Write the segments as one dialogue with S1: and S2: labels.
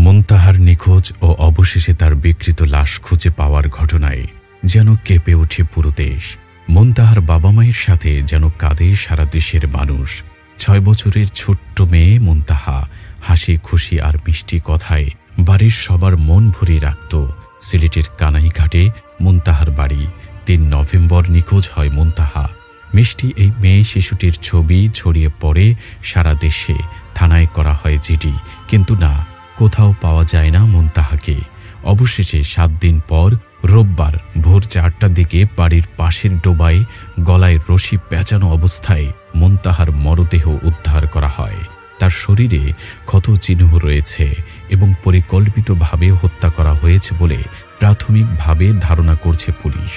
S1: মুনতাহার নিখোঁজ ও অবশেষে তার বিকৃত লাশ খুঁজে পাওয়ার ঘটনায় যেন কেঁপে ওঠে পুরো দেশ। মুনতাহার বাবা মায়ের সাথে যেন কাঁদে সারা দেশের মানুষ। 6 বছরের ছোট্ট মেয়ে মুনতাহা হাসি খুশি আর মিষ্টি কথায় বাড়ির সবার মন ভরিয়ে রাখত। সিলেটের কানাইঘাটে মুনতাহার বাড়ি। 3 নভেম্বর নিখোঁজ হয় মুনতাহা। মিষ্টি এই মেয়ে শিশুটির ছবি ছড়িয়ে পড়ে সারা দেশে। থানায় করা হয় জিডি, কিন্তু না, কোথাও পাওয়া যায় না মুনতাহাকে। অবশেষে 7 দিন পর রোববার ভোর 4টার দিকে বাড়ির পাশের ডোবায় গলায় রশি পেঁচানো অবস্থায় মুনতাহার মরদেহ উদ্ধার করা হয়। তার শরীরে ক্ষত চিহ্ন রয়েছে এবং পরিকল্পিতভাবে হত্যা করা হয়েছে বলে প্রাথমিকভাবে ধারণা করছে পুলিশ।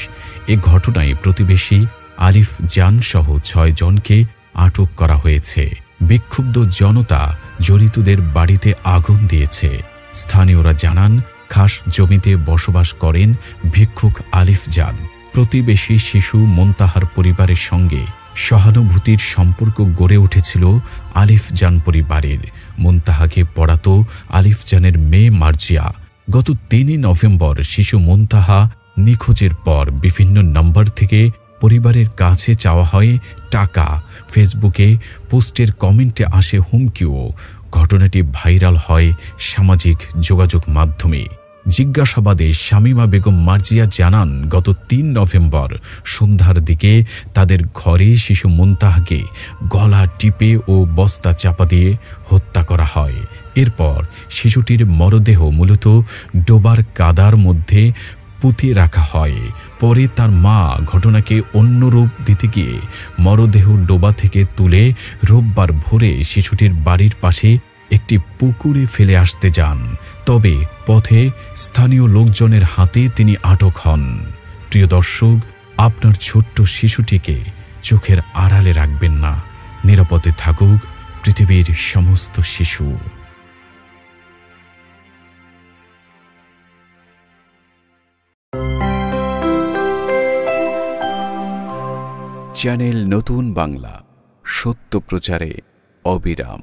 S1: এ ঘটনায় প্রতিবেশী আলিফ জান সহ 6 জনকে আটক করা হয়েছে। বিক্ষুব্ধ জনতা জড়িতদের বাড়িতে আগুন দিয়েছে। স্থানীয়রা জানান, খাস জমিতে বসবাস করেন ভিক্ষুক আলিফ জান। প্রতিবেশী শিশু মুনতাহার পরিবারের সঙ্গে সহানুভূতির সম্পর্ক গড়ে উঠেছিল আলিফ জান পরিবারের। মুনতাহাকে পড়াতো আলিফ জানের মেয়ে মার্জিয়া। গত 3 নভেম্বর শিশু মুনতাহা নিখোঁজের পর বিভিন্ন নম্বর থেকে পরিবারের কাছে চাওয়া হয় টাকা। ফেসবুকে পোস্টের কমেন্টে আসে হুমকিও। ঘটনাটি ভাইরাল হয় সামাজিক যোগাযোগ মাধ্যমে। জিজ্ঞাসাবাদে শামীমা বেগম মার্জিয়া জানান, গত 3 নভেম্বর সন্ধ্যার দিকে তাদের ঘরে শিশু মুনতাহাকে গলা টিপে ও বস্তা চাপা দিয়ে হত্যা করা হয়। এরপর শিশুটির মরদেহ মূলত ডোবার কাদার মধ্যে পুঁতে রাখা হয়। পরে তার মা ঘটনাকে অন্য রূপ দিতে গিয়ে মরদেহ ডোবা থেকে তুলে রোববার ভোরে শিশুটির বাড়ির পাশে একটি পুকুরে ফেলে আসতে যান। তবে পথে স্থানীয় লোকজনের হাতে তিনি আটক হন। প্রিয় দর্শক, আপনার ছোট্ট শিশুটিকে চোখের আড়ালে রাখবেন না। নিরাপদে থাকুক পৃথিবীর সমস্ত শিশু। চ্যানেল নতুন বাংলা, সত্য প্রচারে অবিরাম।